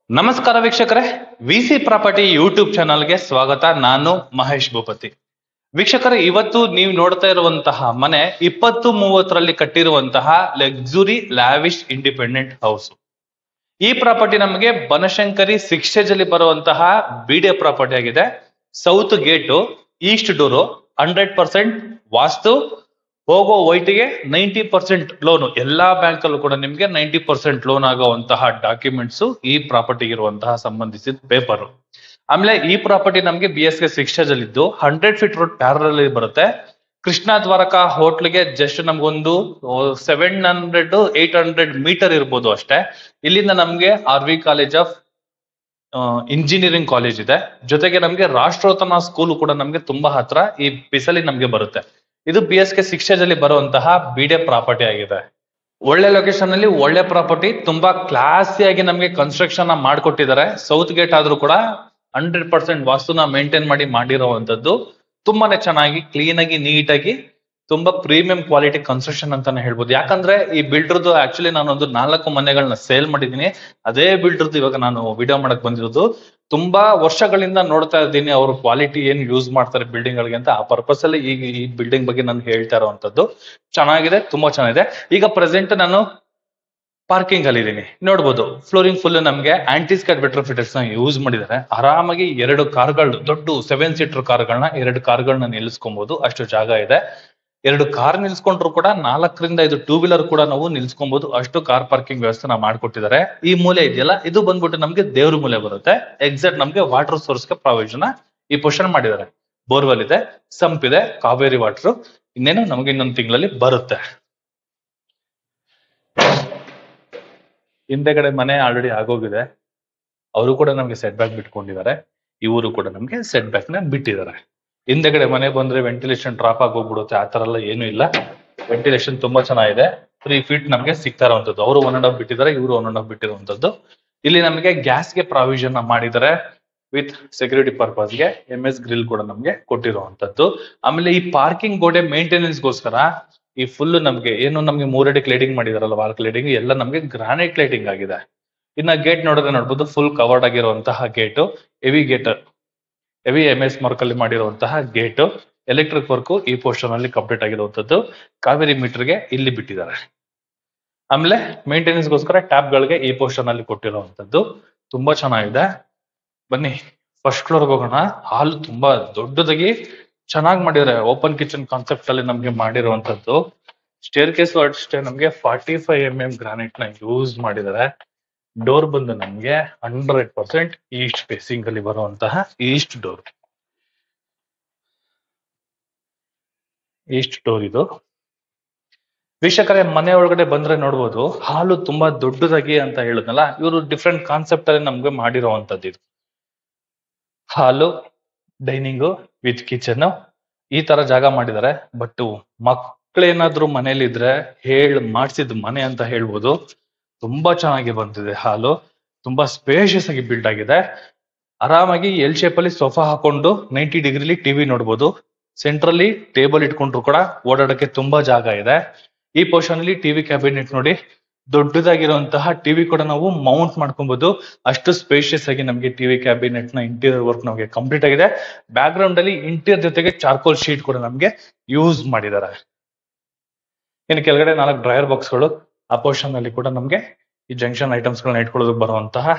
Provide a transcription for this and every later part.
ನಮಸ್ಕಾರ ವೀಕ್ಷಕರೇ, VC property YouTube ಚಾನಲ್ಗೆ ಸ್ವಾಗತ. ನಾನು ಮಹೇಶ್ ಭೂಪತಿ. ವೀಕ್ಷಕರೇ, ಇವತ್ತು ನೀವು ನೋಡ್ತಾ ಇರುವಂತಹ ಮನೆ 2030ರಲ್ಲಿ ಕಟ್ಟಿರುವಂತಹ ಲಕ್ಸುರಿ ಲ್ಯಾವಿಶ್ ಇಂಡಿಪೆಂಡೆಂಟ್ ಹೌಸ್. ಈ ಪ್ರಾಪರ್ಟಿ ನಮಗೆ ಬನಶಂಕರಿ 6 ಸ್ಟೇಜ್ ಅಲ್ಲಿ ಬರುವಂತಹ ಬಿಡಿಎ ಪ್ರಾಪರ್ಟಿ ಆಗಿದೆ. ಸೌತ್ ಗೇಟು, ಈಸ್ಟ್ ಡೋರು, 100% ವಾಸ್ತು, ಹೋಗೋ ವೈಟಿಗೆ 90% ಲೋನು. ಎಲ್ಲಾ ಬ್ಯಾಂಕ್ ಅಲ್ಲೂ ಕೂಡ ನಿಮ್ಗೆ 90% ಲೋನ್ ಆಗುವಂತಹ ಡಾಕ್ಯುಮೆಂಟ್ಸ್ ಈ ಪ್ರಾಪರ್ಟಿಗೆ ಇರುವಂತಹ ಸಂಬಂಧಿಸಿದ ಪೇಪರ್. ಆಮೇಲೆ ಈ ಪ್ರಾಪರ್ಟಿ ನಮ್ಗೆ BSK 6 ಸ್ಟೇಜ್ ಅಲ್ಲಿ ಇದ್ದು 100 ಫೀಟ್ ರೋಡ್ ಪ್ಯಾರಲ್ ಬರುತ್ತೆ. ಕೃಷ್ಣ ದ್ವಾರಕ ಹೋಟ್ಲ್ಗೆ ಜಸ್ಟ್ ನಮ್ಗೊಂದು 700-800 ಮೀಟರ್ ಇರ್ಬೋದು ಅಷ್ಟೇ. ಇಲ್ಲಿಂದ ನಮ್ಗೆ RV college of engineering college ಇದೆ. ಜೊತೆಗೆ ನಮ್ಗೆ ರಾಷ್ಟ್ರೋತ್ತಮ ಸ್ಕೂಲ್ ಕೂಡ ನಮ್ಗೆ ತುಂಬಾ ಹತ್ರ ಈ ಪಿಸಲಿ ನಮ್ಗೆ ಬರುತ್ತೆ. ಇದು BSK 6 ಸ್ಟೇಜ್ ಅಲ್ಲಿ ಬರುವಂತಹ ಬಿಡಿಎ ಪ್ರಾಪರ್ಟಿ ಆಗಿದೆ. ಒಳ್ಳೆ ಲೊಕೇಶನ್ ಅಲ್ಲಿ ಒಳ್ಳೆ ಪ್ರಾಪರ್ಟಿ, ತುಂಬಾ ಕ್ಲಾಸಿಯಾಗಿ ನಮ್ಗೆ ಕನ್ಸ್ಟ್ರಕ್ಷನ್ ಮಾಡ್ಕೊಟ್ಟಿದ್ದಾರೆ. ಸೌತ್ ಗೇಟ್ ಆದ್ರೂ ಕೂಡ 100% ವಾಸ್ತುನ ಮೇಂಟೈನ್ ಮಾಡಿರುವಂತದ್ದು. ತುಂಬಾನೇ ಚೆನ್ನಾಗಿ, ಕ್ಲೀನ್ ಆಗಿ, ನೀಟಾಗಿ, ತುಂಬಾ ಪ್ರೀಮಿಯಂ ಕ್ವಾಲಿಟಿ ಕನ್ಸ್ಟ್ರಕ್ಷನ್ ಅಂತಾನೆ ಹೇಳ್ಬೋದು. ಯಾಕಂದ್ರೆ ಈ ಬಿಲ್ಡರ್ದು ಆಕ್ಚುಲಿ ನಾನೊಂದು 4 ಮನೆಗಳನ್ನ ಸೇಲ್ ಮಾಡಿದೀನಿ. ಅದೇ ಬಿಲ್ಡರ್ದು ಇವಾಗ ನಾನು ವಿಡಿಯೋ ಮಾಡಕ್ ಬಂದಿರೋದು. ತುಂಬಾ ವರ್ಷಗಳಿಂದ ನೋಡ್ತಾ ಇದ್ದೀನಿ ಅವ್ರ ಕ್ವಾಲಿಟಿ ಏನ್ ಯೂಸ್ ಮಾಡ್ತಾರೆ ಬಿಲ್ಡಿಂಗ್ ಗಳಿಗೆ ಅಂತ. ಆ ಪರ್ಪಸ್ ಅಲ್ಲಿ ಈಗ ಈ ಬಿಲ್ಡಿಂಗ್ ಬಗ್ಗೆ ನಾನು ಹೇಳ್ತಾ ಇರುವಂತದ್ದು. ಚೆನ್ನಾಗಿದೆ, ತುಂಬಾ ಚೆನ್ನಾಗಿದೆ. ಈಗ ಪ್ರೆಸೆಂಟ್ ನಾನು ಪಾರ್ಕಿಂಗ್ ಅಲ್ಲಿ ಇದೀನಿ. ನೋಡ್ಬೋದು ಫ್ಲೋರಿಂಗ್ ಫುಲ್ ನಮ್ಗೆ ಆಂಟಿಸ್ಕಟ್ ವೆಟ್ರೋಫಿಟರ್ಸ್ ನ ಯೂಸ್ ಮಾಡಿದ್ದಾರೆ. ಆರಾಮಾಗಿ 2 ಕಾರ್ಗಳು, ದೊಡ್ಡ 7 ಸೀಟರ್ ಕಾರ್ಗಳನ್ನ 2 ಕಾರ್ಗಳನ್ನ ನಿಲ್ಲಿಸ್ಕೊಬಹುದು, ಅಷ್ಟು ಜಾಗ ಇದೆ. 2 ಕಾರ್ ನಿಲ್ಸ್ಕೊಂಡ್ರು ಕೂಡ 4-5 ಟೂ ವೀಲರ್ ಕೂಡ ನಾವು ನಿಲ್ಸ್ಕೊಬಹುದು, ಅಷ್ಟು ಕಾರ್ ಪಾರ್ಕಿಂಗ್ ವ್ಯವಸ್ಥೆ ನಾವು ಮಾಡ್ಕೊಟ್ಟಿದ್ದಾರೆ. ಈ ಮೂಲೆ ಇದೆಯಲ್ಲ, ಇದು ಬಂದ್ಬಿಟ್ಟು ನಮ್ಗೆ ದೇವ್ರ ಮೂಲೆ ಬರುತ್ತೆ. ಎಕ್ಸಾಕ್ಟ್ ನಮ್ಗೆ ವಾಟರ್ ಸೋರ್ಸ್ ಗೆ ಪ್ರಾವಿಷನ್ ಈ ಪೊಸಿಷನ್ ಮಾಡಿದ್ದಾರೆ. ಬೋರ್ವೆಲ್ ಇದೆ, ಸಂಪ್ ಇದೆ, ಕಾವೇರಿ ವಾಟರ್. ಇನ್ನೇನು ನಮ್ಗೆ ಇನ್ನೊಂದು ತಿಂಗಳಲ್ಲಿ ಬರುತ್ತೆ. ಹಿಂದೆಗಡೆ ಮನೆ ಆಲ್ರೆಡಿ ಆಗೋಗಿದೆ. ಅವರು ಕೂಡ ನಮ್ಗೆ ಸೆಟ್ ಬ್ಯಾಕ್ ಬಿಟ್ಕೊಂಡಿದ್ದಾರೆ. ಇವರು ಕೂಡ ನಮ್ಗೆ ಸೆಟ್ ಬ್ಯಾಕ್ ನ ಬಿಟ್ಟಿದ್ದಾರೆ. ಹಿಂದೆಗಡೆ ಮನೆ ಬಂದ್ರೆ ವೆಂಟಿಲೇಷನ್ ಡ್ರಾಪ್ ಆಗಿ ಹೋಗ್ಬಿಡುತ್ತೆ, ಆ ತರ ಎಲ್ಲ ಏನು ಇಲ್ಲ. ವೆಂಟಿಲೇಷನ್ ತುಂಬಾ ಚೆನ್ನಾಗಿದೆ. 3 ಫೀಟ್ ನಮ್ಗೆ ಸಿಗ್ತಾ ಇರುವಂತದ್ದು. ಅವರು 1.5 ಬಿಟ್ಟಿದ್ದಾರೆ, ಇವರು 1.5 ಬಿಟ್ಟಿರುವಂತದ್ದು. ಇಲ್ಲಿ ನಮಗೆ ಗ್ಯಾಸ್ಗೆ ಪ್ರಾವಿಷನ್ ಮಾಡಿದ್ದಾರೆ ವಿತ್ ಸೆಕ್ಯೂರಿಟಿ ಪರ್ಪಸ್ ಗೆ. MS ಗ್ರಿಲ್ ಕೂಡ ನಮ್ಗೆ ಕೊಟ್ಟಿರುವಂತದ್ದು. ಆಮೇಲೆ ಈ ಪಾರ್ಕಿಂಗ್ ಗೋಡೆ ಮೇಂಟೆನೆನ್ಸ್ ಗೋಸ್ಕರ ಈ ಫುಲ್ ನಮ್ಗೆ ಏನು ನಮ್ಗೆ 3 ಅಡಿ ಕ್ಲೇಡಿಂಗ್ ಮಾಡಿದಾರಲ್ಲ, ವಾಲ್ ಕ್ಲೇಡಿಂಗ್ ಎಲ್ಲ ನಮ್ಗೆ ಗ್ರಾನೈಟ್ ಕ್ಲೇಡಿಂಗ್ ಆಗಿದೆ. ಇನ್ನ ಗೇಟ್ ನೋಡ್ಬೋದು, ಫುಲ್ ಕವರ್ಡ್ ಆಗಿರುವಂತಹ gate, heavy gate, heavy MS mark ಅಲ್ಲಿ ಮಾಡಿರುವಂತಹ ಗೇಟ್. ಎಲೆಕ್ಟ್ರಿಕ್ ವರ್ಕ್ ಈ ಪೋರ್ಷನ್ ಅಲ್ಲಿ ಕಂಪ್ಲೀಟ್ ಆಗಿರುವಂತದ್ದು. ಕಾವೇರಿ ಮೀಟರ್ ಗೆ ಇಲ್ಲಿ ಬಿಟ್ಟಿದ್ದಾರೆ. ಆಮೇಲೆ ಮೇಂಟೆನೆನ್ಸ್ ಗೋಸ್ಕರ ಟ್ಯಾಪ್ ಗಳಿಗೆ ಈ ಪೋರ್ಷನ್ ಅಲ್ಲಿ ಕೊಟ್ಟಿರುವಂತದ್ದು. ತುಂಬಾ ಚೆನ್ನಾಗಿದೆ. ಬನ್ನಿ ಫಸ್ಟ್ ಫ್ಲೋರ್ ಹೋಗೋಣ. ಹಾಲ್ ತುಂಬಾ ದೊಡ್ಡದಾಗಿ ಚೆನ್ನಾಗಿ ಮಾಡಿದ್ದಾರೆ. ಓಪನ್ ಕಿಚನ್ ಕಾನ್ಸೆಪ್ಟ್ ಅಲ್ಲಿ ನಮ್ಗೆ ಮಾಡಿರುವಂತದ್ದು. ಸ್ಟೇರ್ ಕೇಸ್ ಅಷ್ಟೇ ನಮ್ಗೆ 45 mm ಗ್ರಾನೈಟ್ ನ ಯೂಸ್ ಮಾಡಿದ್ದಾರೆ. ಡೋರ್ ಬಂದು ನಮ್ಗೆ 100% ಈಸ್ಟ್ ಫೇಸಿಂಗ್ ಅಲ್ಲಿ ಬರುವಂತಹ ಈಸ್ಟ್ ಡೋರ್ ಇದು. ವೀಕ್ಷಕರೇ, ಮನೆ ಒಳಗಡೆ ಬಂದ್ರೆ ನೋಡ್ಬೋದು, ಹಾಲು ತುಂಬಾ ದೊಡ್ಡದಾಗಿ ಅಂತ ಹೇಳಿದ್ನಲ್ಲ, ಇವರು ಡಿಫ್ರೆಂಟ್ ಕಾನ್ಸೆಪ್ಟ್ ಅಲ್ಲಿ ನಮ್ಗೆ ಮಾಡಿರುವಂತದ್ದು. ಇದು ಹಾಲು, ಡೈನಿಂಗು ವಿತ್ ಕಿಚನ್, ಈ ತರ ಜಾಗ ಮಾಡಿದ್ದಾರೆ. ಬಟ್ ಮಕ್ಳೇನಾದ್ರು ಮನೇಲಿ ಇದ್ರೆ ಮಾಡ್ಸಿದ್ ಮನೆ ಅಂತ ಹೇಳ್ಬೋದು. ತುಂಬಾ ಚೆನ್ನಾಗಿ ಬಂದಿದೆ ಹಾಲು. ತುಂಬಾ ಸ್ಪೇಷಿಯಸ್ ಆಗಿ ಬಿಲ್ಡ್ ಆಗಿದೆ. ಆರಾಮಾಗಿ ಎಲ್ ಶೇಪ್ ಅಲ್ಲಿ ಸೋಫಾ ಹಾಕೊಂಡು 90 ಡಿಗ್ರಿಲಿ ಟಿವಿ ನೋಡ್ಬೋದು. ಸೆಂಟ್ರಲ್ಲಿ ಟೇಬಲ್ ಇಟ್ಕೊಂಡ್ರು ಕೂಡ ಓಡಾಡಕ್ಕೆ ತುಂಬಾ ಜಾಗ ಇದೆ. ಈ ಪೋರ್ಷನ್ ಅಲ್ಲಿ ಟಿವಿ ಕ್ಯಾಬಿನೆಟ್ ನೋಡಿ, ದೊಡ್ಡದಾಗಿರುವಂತಹ ಟಿವಿ ಕೂಡ ನಾವು ಮೌಂಟ್ ಮಾಡ್ಕೊಬಹುದು. ಅಷ್ಟು ಸ್ಪೇಷಿಯಸ್ ಆಗಿ ನಮ್ಗೆ ಟಿವಿ ಕ್ಯಾಬಿನೆಟ್ ನ ಇಂಟೀರಿಯರ್ ವರ್ಕ್ ನಮಗೆ ಕಂಪ್ಲೀಟ್ ಆಗಿದೆ. ಬ್ಯಾಕ್ ಗ್ರೌಂಡ್ ಅಲ್ಲಿ ಇಂಟೀರಿಯರ್ ಜೊತೆಗೆ ಚಾರ್ಕೋಲ್ ಶೀಟ್ ಕೂಡ ನಮ್ಗೆ ಯೂಸ್ ಮಾಡಿದ್ದಾರೆ. ಇನ್ನು ಕೆಳಗಡೆ 4 ಡ್ರೈಯರ್ ಬಾಕ್ಸ್ ಗಳು. ಆ ಪೋರ್ಷನ್ ಅಲ್ಲಿ ಕೂಡ ನಮ್ಗೆ ಈ ಜಂಕ್ಷನ್ ಐಟಮ್ಸ್ ಗಳನ್ನ ಇಟ್ಕೊಳ್ಳೋದಕ್ಕೆ ಬರುವಂತಹ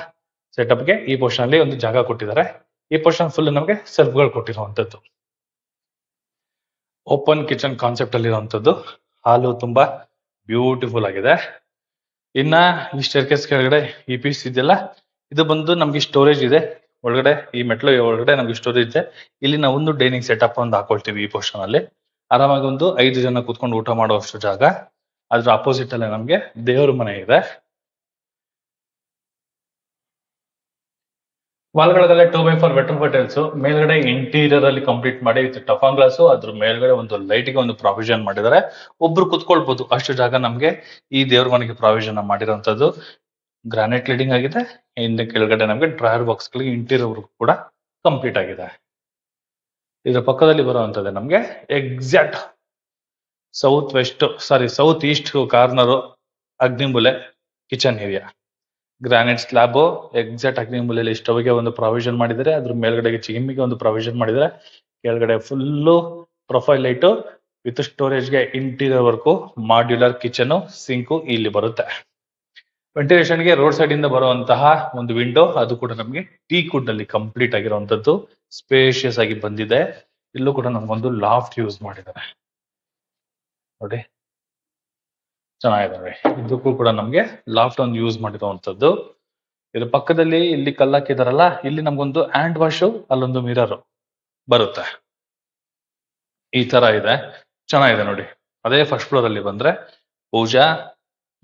ಸೆಟಪ್ ಗೆ ಈ ಪೋರ್ಷನ್ ಅಲ್ಲಿ ಒಂದು ಜಾಗ ಕೊಟ್ಟಿದ್ದಾರೆ. ಈ ಪೋರ್ಷನ್ ಫುಲ್ ನಮ್ಗೆ ಸೆಲ್ಫ್ ಗಳು ಕೊಟ್ಟಿರುವಂತದ್ದು. ಓಪನ್ ಕಿಚನ್ ಕಾನ್ಸೆಪ್ಟ್ ಅಲ್ಲಿ ಇರುವಂತದ್ದು. ಹಾಲು ತುಂಬಾ ಬ್ಯೂಟಿಫುಲ್ ಆಗಿದೆ. ಇನ್ನ ಈ ಸ್ಟೇರ್ಕೇಸ್ ಕೆಳಗಡೆ ಈ ಪೀಸ್ ಇದೆಯಲ್ಲ, ಇದು ಬಂದು ನಮ್ಗೆ ಸ್ಟೋರೇಜ್ ಇದೆ. ಒಳಗಡೆ ಈ ಮೆಟ್ಲು ಒಳಗಡೆ ನಮ್ಗೆ ಸ್ಟೋರೇಜ್ ಇದೆ. ಇಲ್ಲಿ ನಾವು ಒಂದು ಡೈನಿಂಗ್ ಸೆಟಪ್ ಒಂದು ಹಾಕೊಳ್ತೀವಿ. ಈ ಪೋರ್ಷನ್ ಅಲ್ಲಿ ಆರಾಮಾಗಿ ಒಂದು 5 ಜನ ಕೂತ್ಕೊಂಡು ಊಟ ಮಾಡುವಷ್ಟು ಜಾಗ. ಅದ್ರ ಅಪೋಸಿಟ್ ಅಲ್ಲಿ ನಮ್ಗೆ ದೇವ್ರ ಮನೆ ಇದೆ. ವಾಲ್ಗಳಲ್ಲೇ 2x4 ವೆಟ್ರೋಫಿಟರ್ಸ್. ಮೇಲ್ಗಡೆ ಇಂಟೀರಿಯರ್ ಅಲ್ಲಿ ಕಂಪ್ಲೀಟ್ ಮಾಡಿ ವಿತ್ ಟಫಾನ್ ಗ್ಲಾಸ್. ಅದ್ರ ಮೇಲ್ಗಡೆ ಒಂದು ಲೈಟ್ ಗೆ ಒಂದು ಪ್ರಾವಿಷನ್ ಮಾಡಿದ್ದಾರೆ. ಒಬ್ರು ಕುತ್ಕೊಳ್ಬಹುದು, ಅಷ್ಟು ಜಾಗ ನಮ್ಗೆ ಈ ದೇವ್ರ ಮನೆಗೆ ಪ್ರಾವಿಷನ್ ಮಾಡಿರುವಂತದ್ದು. ಗ್ರಾನೈಟ್ ಕ್ಲೀಡಿಂಗ್ ಆಗಿದೆ. ಹಿಂದೆ ಕೆಳಗಡೆ ನಮ್ಗೆ ಡ್ರೈಯರ್ ಬಾಕ್ಸ್ ಗಳಿಗೆ ಇಂಟೀರಿಯರ್ ಕೂಡ ಕಂಪ್ಲೀಟ್ ಆಗಿದೆ. ಇದ್ರ ಪಕ್ಕದಲ್ಲಿ ಬರುವಂತದ್ದು ನಮ್ಗೆ ಎಕ್ಸಾಕ್ಟ್ ಸೌತ್ ಈಸ್ಟ್ ಕಾರ್ನರ್ ಅಗ್ನಿಮೂಲೆ kitchen area. Granite slab exact ಅಗ್ನಿ ಮೂಲೆಯಲ್ಲಿ ಸ್ಟವ್ಗೆ ಒಂದು ಪ್ರಾವಿಷನ್ ಮಾಡಿದರೆ, ಅದ್ರ ಮೇಲ್ಗಡೆಗೆ ಚಿಮ್ಮಿಗೆ ಒಂದು ಪ್ರಾವಿಷನ್ ಮಾಡಿದರೆ, ಕೆಳಗಡೆ ಫುಲ್ಲು ಪ್ರೊಫೈಲ್ ಲೈಟು ವಿತ್ ಸ್ಟೋರೇಜ್ಗೆ interior work, modular kitchen, sink ಇಲ್ಲಿ ಬರುತ್ತೆ. ವೆಂಟಿಲೇಷನ್ಗೆ ರೋಡ್ ಸೈಡ್ ಇಂದ ಬರುವಂತಹ ಒಂದು ವಿಂಡೋ, ಅದು ಕೂಡ ನಮಗೆ ಟೀ ಕುಡ್ ಅಲ್ಲಿ ಕಂಪ್ಲೀಟ್ ಆಗಿರುವಂತದ್ದು, ಸ್ಪೇಷಿಯಸ್ ಆಗಿ ಬಂದಿದೆ. ಇಲ್ಲೂ ಕೂಡ ನಮಗೊಂದು ಲಾಫ್ಟ್ ಯೂಸ್ ಮಾಡಿದ್ದಾರೆ ನೋಡಿ, ಚೆನ್ನಾಗಿದೆ ನೋಡಿ. ಇದಕ್ಕೂ ಕೂಡ ನಮ್ಗೆ ಲಾಫ್ಟ್ ಒಂದು ಯೂಸ್ ಮಾಡಿರುವಂತದ್ದು. ಇದ್ರ ಪಕ್ಕದಲ್ಲಿ ಇಲ್ಲಿ ಕಲ್ಲಾಕಿದಾರಲ್ಲ, ಇಲ್ಲಿ ನಮ್ಗೊಂದು ಹ್ಯಾಂಡ್ ವಾಶ್, ಅಲ್ಲೊಂದು ಮಿರರ್ ಬರುತ್ತೆ. ಈ ತರ ಇದೆ, ಚೆನ್ನಾಗಿದೆ ನೋಡಿ. ಅದೇ ಫಸ್ಟ್ ಫ್ಲೋರ್ ಅಲ್ಲಿ ಬಂದ್ರೆ ಪೂಜಾ,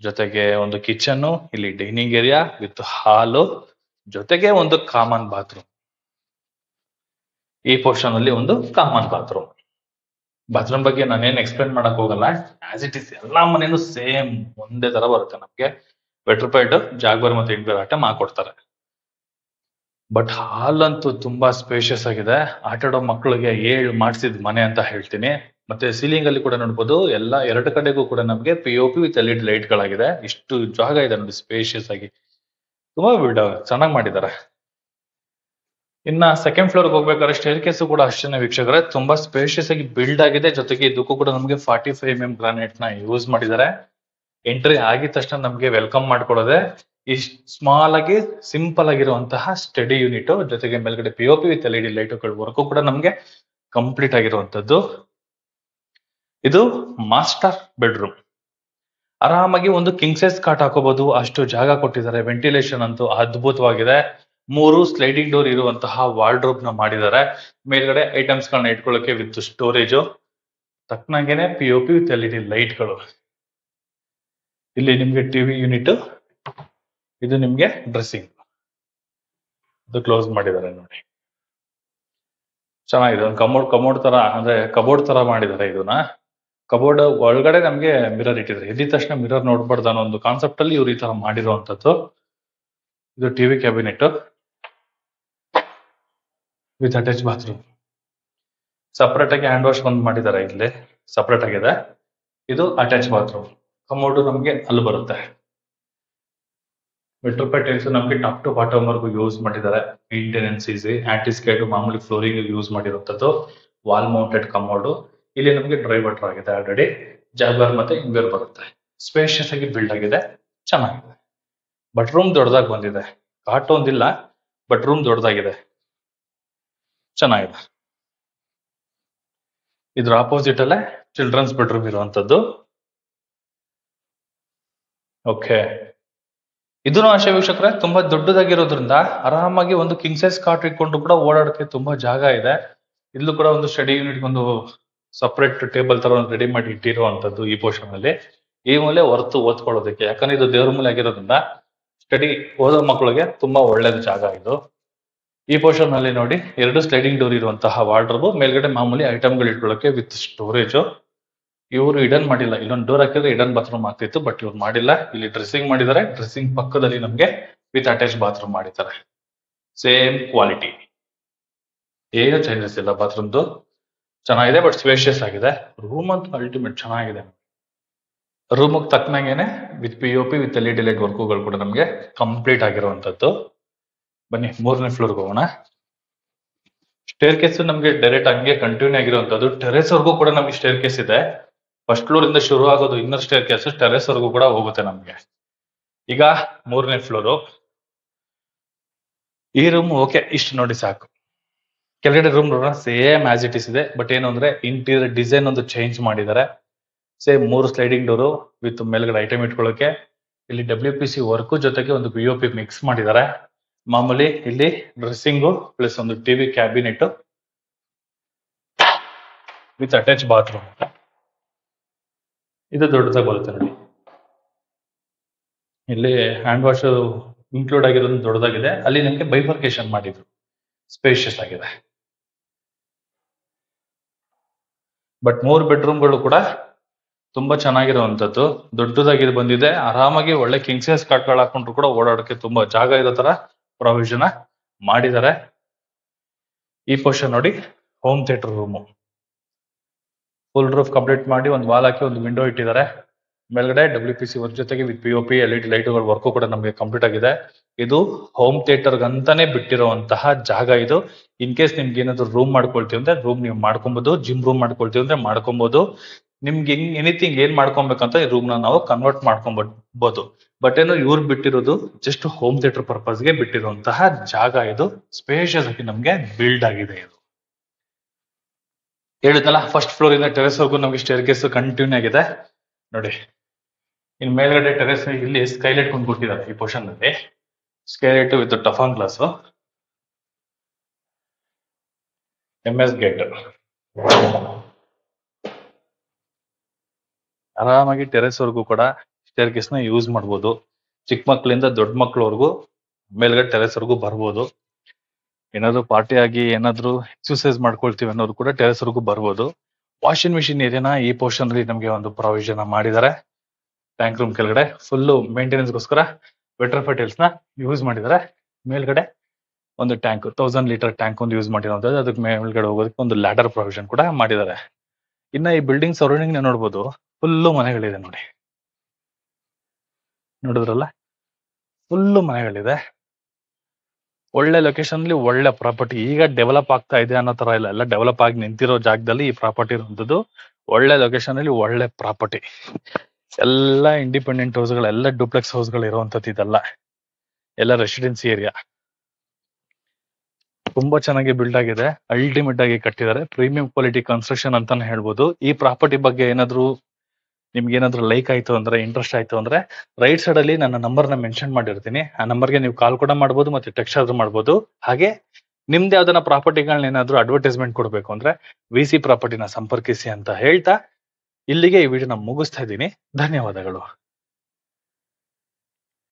ಜೊತೆಗೆ ಒಂದು ಕಿಚನ್, ಇಲ್ಲಿ ಡೈನಿಂಗ್ ಏರಿಯಾ ವಿತ್ ಹಾಲು, ಜೊತೆಗೆ ಒಂದು ಕಾಮನ್ ಬಾತ್ರೂಮ್. ಈ ಪೋರ್ಷನ್ ಅಲ್ಲಿ ಒಂದು ಕಾಮನ್ ಬಾತ್ರೂಮ್. ಬಾತ್ರೂಮ್ ಬಗ್ಗೆ ನಾನೇನ್ ಎಕ್ಸ್ಪ್ಲೇನ್ ಮಾಡಕ್ ಹೋಗಲ್ಲ, ಆಸ್ ಇಟ್ ಇಸ್ ಎಲ್ಲಾ ಮನೇನು ಸೇಮ್ ಒಂದೇ ತರ ಬರುತ್ತೆ. ನಮ್ಗೆ ವೆಟ್ರಿಫೈಡ್ ಜಾಗ್ಬರ್ ಮತ್ತೆ ಇಂಡ್ವೇರ್ ಆಟ ಮಾಡ್ಕೊಡ್ತಾರೆ. ಬಟ್ ಹಾಲ್ ಅಂತೂ ತುಂಬಾ ಸ್ಪೇಷಿಯಸ್ ಆಗಿದೆ. ಆಟಾಡೋ ಮಕ್ಕಳಿಗೆ ಮಾಡಿಸಿದ ಮನೆ ಅಂತ ಹೇಳ್ತೀನಿ. ಮತ್ತೆ ಸೀಲಿಂಗ್ ಅಲ್ಲಿ ಕೂಡ ನೋಡ್ಬೋದು, ಎಲ್ಲ ಎರಡು ಕಡೆಗೂ ಕೂಡ ನಮ್ಗೆ POP ವಿತ್ LED ಲೈಟ್ ಗಳಾಗಿದೆ. ಇಷ್ಟು ಜಾಗ ಇದೆ ನೋಡಿ, ಸ್ಪೇಷಿಯಸ್ ಆಗಿ ತುಂಬಾ ಚೆನ್ನಾಗಿ ಮಾಡಿದ್ದಾರೆ. ಇನ್ನ ಸೆಕೆಂಡ್ ಫ್ಲೋರ್ ಹೋಗ್ಬೇಕಾದ್ರೆ ಸ್ಟೇರ್ ಕೇಸ್ ಕೂಡ ಅಷ್ಟೇ ವೀಕ್ಷಕರೇ, ತುಂಬಾ ಸ್ಪೇಷಿಯಸ್ ಆಗಿ ಬಿಲ್ಡ್ ಆಗಿದೆ. ಜೊತೆಗೆ ಇದಕ್ಕೂ ಕೂಡ ನಮಗೆ 45mm ಗ್ರಾನೈಟ್ ನ ಯೂಸ್ ಮಾಡಿದ್ದಾರೆ. ಎಂಟ್ರಿ ಆಗಿದ ತಕ್ಷಣ ನಮ್ಗೆ ವೆಲ್ಕಮ್ ಮಾಡ್ಕೊಳ್ಳೋದೆ ಈ ಸ್ಮಾಲ್ ಆಗಿ ಸಿಂಪಲ್ ಆಗಿರುವಂತಹ ಸ್ಟಡಿ ಯೂನಿಟ್, ಜೊತೆಗೆ ಮೇಲ್ಗಡೆ POP ವಿತ್ LED ಲೈಟ್ಗಳ ವರ್ಕು ಕೂಡ ನಮ್ಗೆ ಕಂಪ್ಲೀಟ್ ಆಗಿರುವಂತದ್ದು. ಇದು ಮಾಸ್ಟರ್ ಬೆಡ್ರೂಮ್. ಆರಾಮಾಗಿ ಒಂದು ಕಿಂಗ್ ಸೈಜ್ ಕಾಟ್ ಹಾಕೋಬಹುದು, ಅಷ್ಟು ಜಾಗ ಕೊಟ್ಟಿದ್ದಾರೆ. ವೆಂಟಿಲೇಷನ್ ಅಂತೂ ಅದ್ಭುತವಾಗಿದೆ. 3 ಸ್ಲೈಡಿಂಗ್ ಡೋರ್ ಇರುವಂತಹ ವಾರ್ಡ್ರೋಬ್ ನ ಮಾಡಿದ್ದಾರೆ. ಮೇಲ್ಗಡೆ ಐಟಮ್ಸ್ ಗಳನ್ನ ಇಟ್ಕೊಳ್ಳೋಕೆ ವಿತ್ ಸ್ಟೋರೇಜ್, ತಕ್ಕನಾಗೇನೆ POP ವಿತ್ LED ಲೈಟ್ಗಳು. ಇಲ್ಲಿ ನಿಮ್ಗೆ ಟಿವಿ ಯೂನಿಟ್, ಇದು ನಿಮ್ಗೆ ಡ್ರೆಸ್ಸಿಂಗ್, ಇದು ಕ್ಲೋಸ್ ಮಾಡಿದ್ದಾರೆ ನೋಡಿ, ಚೆನ್ನಾಗಿದೆ. ಒಂದು ಕಮೋಡ್ ತರ, ಅಂದ್ರೆ ಕಬೋರ್ಡ್ ತರ ಮಾಡಿದ್ದಾರೆ. ಇದನ್ನ ಕಬೋರ್ಡ್ ಒಳಗಡೆ ನಮ್ಗೆ ಮಿರರ್ ಇಟ್ಟಿದ್ದಾರೆ. ಎದ್ದ ತಕ್ಷಣ ಮಿರರ್ ನೋಡ್ಬಾರ್ದು ಅನ್ನೋ ಒಂದು ಕಾನ್ಸೆಪ್ಟ್ ಅಲ್ಲಿ ಇವ್ರು ಈ ತರ ಮಾಡಿರುವಂತದ್ದು. ಇದು TV cabinet with attach bathroom. Separate ಆಗಿ ಹ್ಯಾಂಡ್ ವಾಶ್ ಒಂದು ಮಾಡಿದ್ದಾರೆ, ಇಲ್ಲಿ ಸಪರೇಟ್ ಆಗಿದೆ. ಇದು ಅಟ್ಯಾಚ್ ಬಾತ್ರೂಮ್. ಕಮೋಡ್ ನಮ್ಗೆ ಅಲ್ಲಿ ಬರುತ್ತೆ. ವೆಟ್ರಿಫೈಡ್ ಟೈಲ್ಸ್ ನಮ್ಗೆ ಟಾಪ್ ಟು ಬಾಟಮ್ ವರ್ಗು ಯೂಸ್ ಮಾಡಿದ್ದಾರೆ. ಮೇಂಟೆನೆನ್ಸ್ ಈಸಿ, ಆಂಟಿ ಸ್ಕೇಟ್ ಮಾಮೂಲಿ ಫ್ಲೋರಿಂಗ್ ಯೂಸ್ ಮಾಡಿರುವಂತದ್ದು. Wall mounted commode. ಇಲ್ಲಿ ನಮ್ಗೆ ಡ್ರೈ ವಾಟರ್ ಆಗಿದೆ ಆಲ್ರೆಡಿ. ಜಾಗ್ವಾರ್ ಮತ್ತೆ ಇಂಬೇರ್ ಬರುತ್ತೆ. ಸ್ಪೇಷಿಯಸ್ ಆಗಿ ಬಿಲ್ಡ್ ಆಗಿದೆ, ಚೆನ್ನಾಗಿದೆ. ಬಟ್ ರೂಮ್ ದೊಡ್ಡದಾಗಿ ಬಂದಿದೆ. ಕಾಟ್ ಒಂದಿಲ್ಲ, ಬಟ್ ರೂಮ್ ದೊಡ್ಡದಾಗಿದೆ, ಚೆನ್ನಾಗಿದೆ. ಇದ್ರ ಆಪೋಸಿಟ್ ಅಲ್ಲೇ ಚಿಲ್ಡ್ರನ್ಸ್ ಬೆಡ್ರೂಮ್ ಇರುವಂತದ್ದು. ಓಕೆ, ಇದನ್ನು ಅಷ್ಟೇ ವೀಕ್ಷಕರೇ, ತುಂಬಾ ದೊಡ್ಡದಾಗಿರೋದ್ರಿಂದ ಆರಾಮಾಗಿ ಒಂದು ಕಿಂಗ್ ಸೈಜ್ ಕಾಟ್ ಇಟ್ಕೊಂಡು ಕೂಡ ಓಡಾಡಕ್ಕೆ ತುಂಬಾ ಜಾಗ ಇದೆ. ಇಲ್ಲೂ ಕೂಡ ಒಂದು ಸ್ಟಡಿ ಯೂನಿಟ್ ಒಂದು ಸಪರೇಟ್ ಟೇಬಲ್ ತರ ಒಂದು ರೆಡಿ ಮಾಡಿ ಇಟ್ಟಿರುವಂತದ್ದು ಈ ಪೋರ್ಷನ್ ಅಲ್ಲಿ. ಈ ಮೂಲೆ ಹೊರತು ಓದ್ಕೊಳ್ಳೋದಕ್ಕೆ, ಯಾಕಂದ್ರೆ ಇದು ದೇವ್ರ ಮೂಲೆ ಆಗಿರೋದ್ರಿಂದ ಸ್ಟಡಿ ಓದೋ ಮಕ್ಕಳಿಗೆ ತುಂಬಾ ಒಳ್ಳೇದು ಜಾಗ ಇದು. ಈ ಪೋರ್ಷನ್ ಅಲ್ಲಿ ನೋಡಿ, 2 ಸ್ಲೈಡಿಂಗ್ ಡೋರ್ ಇರುವಂತಹ ವಾರ್ಡ್ರೋಬ್, ಮೇಲ್ಗಡೆ ಮಾಮೂಲಿ ಐಟಮ್ಗಳು ಇಟ್ಕೊಳ್ಳೋಕೆ ವಿತ್ ಸ್ಟೋರೇಜ್. ಇವರು ಇಡನ್ ಮಾಡಿಲ್ಲ, ಇಲ್ಲೊಂದು ಡೋರ್ ಹಾಕಿದ್ರೆ ಇಡನ್ ಬಾತ್ರೂಮ್ ಆಗ್ತಿತ್ತು, ಬಟ್ ಇವ್ರು ಮಾಡಿಲ್ಲ. ಇಲ್ಲಿ ಡ್ರೆಸ್ಸಿಂಗ್ ಮಾಡಿದ್ದಾರೆ. ಡ್ರೆಸ್ಸಿಂಗ್ ಪಕ್ಕದಲ್ಲಿ ನಮ್ಗೆ ವಿತ್ ಅಟ್ಯಾಚ್ ಬಾತ್ರೂಮ್ ಮಾಡಿದ್ದಾರೆ. ಸೇಮ್ ಕ್ವಾಲಿಟಿ, ಏನು ಚೇಂಜಸ್ ಇಲ್ಲ. ಬಾತ್ರೂಮ್ದು ಚೆನ್ನಾಗಿದೆ, ಬಟ್ ಸ್ಪೇಷಿಯಸ್ ಆಗಿದೆ. ರೂಮ್ ಅಂತೂ ಅಲ್ಟಿಮೇಟ್ ಚೆನ್ನಾಗಿದೆ. ರೂಮ್ ತಕ್ಕನಾಗೇನೆ with POP with LED light ವರ್ಕುಗಳು ಕೂಡ ನಮ್ಗೆ ಕಂಪ್ಲೀಟ್ ಆಗಿರುವಂತದ್ದು. ಬನ್ನಿ 3ನೇ ಫ್ಲೋರ್ಗೆ ಹೋಗೋಣ. ಸ್ಟೇರ್ ಕೇಸ್ ನಮ್ಗೆ ಡೈರೆಕ್ಟ್ ಹಂಗೆ ಕಂಟಿನ್ಯೂ ಆಗಿರುವಂತದ್ದು. ಟೆರೆಸ್ ವರ್ಗೂ ಕೂಡ ನಮ್ಗೆ ಸ್ಟೇರ್ ಕೇಸ್ ಇದೆ. ಫಸ್ಟ್ ಫ್ಲೋರ್ ಇಂದ ಶುರು ಆಗೋದು ಇನ್ನರ್ ಸ್ಟೇರ್ ಕೇಸ್, ಟೆರೆಸ್ ವರ್ಗೂ ಕೂಡ ಹೋಗುತ್ತೆ ನಮ್ಗೆ. ಈಗ 3ನೇ ಫ್ಲೋರು. ಈ ರೂಮ್ ಓಕೆ, ಇಷ್ಟು ನೋಡಿ ಸಾಕು. ಕೆಳಗಡೆ ರೂಮ್ ನೋಡೋಣ, ಸೇಮ್ ಆಸ್ ಇಟ್ ಇಸ್ ಇದೆ. ಬಟ್ ಏನು ಅಂದ್ರೆ ಇಂಟೀರಿಯರ್ ಡಿಸೈನ್ ಒಂದು ಚೇಂಜ್ ಮಾಡಿದ್ದಾರೆ. ಸೇಮ್ 3 ಸ್ಲೈಡಿಂಗ್ ಡೋರು ವಿತ್ ಮೇಲ್ಗಡೆ ಐಟಮ್ ಇಟ್ಕೊಳ್ಳೋಕೆ. ಇಲ್ಲಿ WPC ವರ್ಕು ಜೊತೆಗೆ ಒಂದು POP ಮಿಕ್ಸ್ ಮಾಡಿದ್ದಾರೆ. ಮಾಮೂಲಿ ಇಲ್ಲಿ ಡ್ರೆಸ್ಸಿಂಗು ಪ್ಲಸ್ ಒಂದು TV cabinet with attach bathroom. ಇದು ದೊಡ್ಡದಾಗಿ ಬರುತ್ತೆ ನೋಡಿ. ಇಲ್ಲಿ ಹ್ಯಾಂಡ್ ವಾಶ್ ಇನ್ಕ್ಲೂಡ್ ಆಗಿರೋದು ದೊಡ್ಡದಾಗಿದೆ. ಅಲ್ಲಿ ನಮಗೆ ಬೈಫರ್ಕೇಶನ್ ಮಾಡಿದ್ರು, ಸ್ಪೇಷಿಯಸ್ ಆಗಿದೆ. ಬಟ್ 3 ಬೆಡ್ರೂಮ್ಗಳು ಕೂಡ ತುಂಬಾ ಚೆನ್ನಾಗಿರುವಂತದ್ದು, ದೊಡ್ಡದಾಗಿ ಬಂದಿದೆ. ಆರಾಮಾಗಿ ಒಳ್ಳೆ ಕಿಂಗ್ ಸೈಜ್ ಕಾಟ್ಗಳು ಹಾಕೊಂಡ್ರು ಕೂಡ ಓಡಾಡಕ್ಕೆ ತುಂಬಾ ಜಾಗ ಇರೋ ತರ ಪ್ರಾವಿಷನ್ ಮಾಡಿದ್ದಾರೆ. ಈ ಪೋರ್ಷನ್ ನೋಡಿ, home theatre room. Full roof complete ಮಾಡಿ ಒಂದು ವಾಲ್ ಹಾಕಿ ಒಂದು ವಿಂಡೋ ಇಟ್ಟಿದ್ದಾರೆ. ಮೇಲ್ಗಡೆ WPC ವರ್ಕ್ ಜೊತೆಗೆ ವಿತ್ POP LED ಲೈಟ್ಗಳ ವರ್ಕ್ ಕೂಡ ನಮಗೆ ಕಂಪ್ಲೀಟ್ ಆಗಿದೆ. ಇದು ಹೋಮ್ ಥಿಯೇಟರ್ ಅಂತಾನೆ ಬಿಟ್ಟಿರುವಂತಹ ಜಾಗ ಇದು. ಇನ್ ಕೇಸ್ ನಿಮ್ಗೆ ಏನಾದ್ರು ರೂಮ್ ಮಾಡ್ಕೊಳ್ತೀವಿ ಅಂದ್ರೆ ರೂಮ್ ನೀವು ಮಾಡ್ಕೊಬಹುದು, ಜಿಮ್ ರೂಮ್ ಮಾಡ್ಕೊಳ್ತೀವಿ ಅಂದ್ರೆ ಮಾಡ್ಕೊಬಹುದು. ನಿಮ್ಗೆ ಎನಿಥಿಂಗ್ ಏನ್ ಮಾಡ್ಕೊಬೇಕಂತ ಈ ರೂಮ್ ನ ನಾವು ಕನ್ವರ್ಟ್ ಮಾಡ್ಕೊಬಹುದು. ಬಟ್ ಏನು ಇವ್ರು ಬಿಟ್ಟಿರೋದು ಜಸ್ಟ್ ಹೋಮ್ ಥಿಯೇಟರ್ ಪರ್ಪಸ್ ಗೆ ಬಿಟ್ಟಿರುವಂತಹ ಜಾಗ ಇದು. ಸ್ಪೇಷಿಯಸ್ ಆಗಿ ನಮ್ಗೆ ಬಿಲ್ಡ್ ಆಗಿದೆ ಇದು. ಹೇಳಿದ್ನಲ್ಲ ಫಸ್ಟ್ ಫ್ಲೋರ್ ಇಂದ ಟೆರೆಸ್ ವರ್ಗು ನಮ್ಗೆ ಸ್ಟೇರ್ ಕೇಸ್ ಕಂಟಿನ್ಯೂ ಆಗಿದೆ ನೋಡಿ. ಇನ್ ಮೇಲ್ಗಡೆ ಟೆರೆಸ್ ಇಲ್ಲಿ ಸ್ಕೈಲೈಟ್ ಕೊಂಡ್ಕೊಟ್ಟಿದ್ದಾರೆ ಈ ಪೋರ್ಷನ್ ಅಲ್ಲಿ. ಸ್ಕೈಲೈಟ್ ವಿತ್ ಟಫಾನ್ ಗ್ಲಾಸ್, MS ಗೇಟ್. ಆರಾಮಾಗಿ ಟೆರೆಸ್ ವರ್ಗು ಕೂಡ ಸ್ಟೇರ್ ಕೇಸ್ ನ ಯೂಸ್ ಮಾಡ್ಬೋದು. ಚಿಕ್ಕ ಮಕ್ಳಿಂದ ದೊಡ್ಡ ಮಕ್ಳವರೆಗೂ ಮೇಲ್ಗಡೆ ಟೆರೆಸ್ ವರ್ಗು ಬರ್ಬೋದು. ಏನಾದ್ರು ಪಾರ್ಟಿ ಆಗಿ ಏನಾದ್ರು ಎಕ್ಸರ್ಸೈಸ್ ಮಾಡ್ಕೊಳ್ತೀವಿ ಅನ್ನೋರು ಕೂಡ ಟೆರೆಸ್ ವರ್ಗು ಬರ್ಬೋದು. ವಾಷಿಂಗ್ ಮಿಷಿನ್ ಏರಿಯಾನ ಈ ಪೋರ್ಷನ್ ಅಲ್ಲಿ ನಮಗೆ ಒಂದು ಪ್ರಾವಿಷನ್ ಮಾಡಿದ್ದಾರೆ. ಟ್ಯಾಂಕ್ ರೂಮ್ ಕೆಳಗಡೆ ಫುಲ್ ಮೇಂಟೆನೆನ್ಸ್ ಗೋಸ್ಕರ ವೆಟ್ರಫೈ ಟೈಲ್ಸ್ ನ ಯೂಸ್ ಮಾಡಿದ್ದಾರೆ. ಮೇಲ್ಗಡೆ ಒಂದು ಟ್ಯಾಂಕ್ 1000 ಲೀಟರ್ ಟ್ಯಾಂಕ್ ಒಂದು ಯೂಸ್ ಮಾಡಿರೋದು. ಅದಕ್ಕೆ ಮೇಲ್ಗಡೆ ಹೋಗೋದಕ್ಕೆ ಒಂದು ಲ್ಯಾಡರ್ ಪ್ರಾವಿಷನ್ ಕೂಡ ಮಾಡಿದ್ದಾರೆ. ಇನ್ನ ಈ ಬಿಲ್ಡಿಂಗ್ ಸರೌಂಡಿಂಗ್ ನೋಡ್ಬೋದು, ಫುಲ್ಲು ಮನೆಗಳಿದೆ ನೋಡಿ. ನೋಡಿದ್ರಲ್ಲ, ಫುಲ್ಲು ಮನೆಗಳಿದೆ. ಒಳ್ಳೆ ಲೊಕೇಶನ್ ಅಲ್ಲಿ ಒಳ್ಳೆ ಪ್ರಾಪರ್ಟಿ. ಈಗ ಡೆವಲಪ್ ಆಗ್ತಾ ಇದೆ ಅನ್ನೋ ತರ ಇಲ್ಲ, ಎಲ್ಲ ಡೆವಲಪ್ ಆಗಿ ನಿಂತಿರೋ ಜಾಗದಲ್ಲಿ ಈ ಪ್ರಾಪರ್ಟಿ ಇರುವಂತದ್ದು. ಒಳ್ಳೆ ಲೊಕೇಶನ್ ಅಲ್ಲಿ ಒಳ್ಳೆ ಪ್ರಾಪರ್ಟಿ. ಎಲ್ಲ ಇಂಡಿಪೆಂಡೆಂಟ್ ಹೌಸ್ಗಳು, ಎಲ್ಲ ಡೂಪ್ಲೆಕ್ಸ್ ಹೌಸ್ಗಳು ಇರುವಂತದ್ದು ಇದೆಲ್ಲ. ಎಲ್ಲ ರೆಸಿಡೆನ್ಸಿ ಏರಿಯಾ ತುಂಬಾ ಚೆನ್ನಾಗಿ ಬಿಲ್ಡ್ ಆಗಿದೆ. ಅಲ್ಟಿಮೇಟ್ ಆಗಿ ಕಟ್ಟಿದ್ದಾರೆ. ಪ್ರೀಮಿಯಂ ಕ್ವಾಲಿಟಿ ಕನ್ಸ್ಟ್ರಕ್ಷನ್ ಅಂತಾನೆ ಹೇಳ್ಬೋದು. ಈ ಪ್ರಾಪರ್ಟಿ ಬಗ್ಗೆ ಏನಾದ್ರು ನಿಮ್ಗೆ ಏನಾದ್ರು ಲೈಕ್ ಆಯ್ತು ಅಂದ್ರೆ, ಇಂಟ್ರೆಸ್ಟ್ ಆಯ್ತು ಅಂದ್ರೆ, ರೈಟ್ ಸೈಡ್ ಅಲ್ಲಿ ನನ್ನ ನಂಬರ್ ನ ಮೆನ್ಷನ್ ಮಾಡಿರ್ತೀನಿ. ಆ ನಂಬರ್ಗೆ ನೀವು ಕಾಲ್ ಕೂಡ ಮಾಡ್ಬೋದು, ಮತ್ತೆ ಟೆಕ್ಸ್ಟ್ ಆದ್ರೂ ಮಾಡ್ಬೋದು. ಹಾಗೆ ನಿಮ್ದು ಯಾವ್ದನ್ನ ಪ್ರಾಪರ್ಟಿಗಳನ್ನ ಏನಾದ್ರು ಅಡ್ವರ್ಟೈಸ್ಮೆಂಟ್ ಕೊಡ್ಬೇಕು ಅಂದ್ರೆ VC ಪ್ರಾಪರ್ಟಿನ ಸಂಪರ್ಕಿಸಿ ಅಂತ ಹೇಳ್ತಾ ಇಲ್ಲಿಗೆ ಈ ವಿಡಿಯೋನ ಮುಗಿಸ್ತಾ ಇದ್ದೀನಿ. ಧನ್ಯವಾದಗಳು.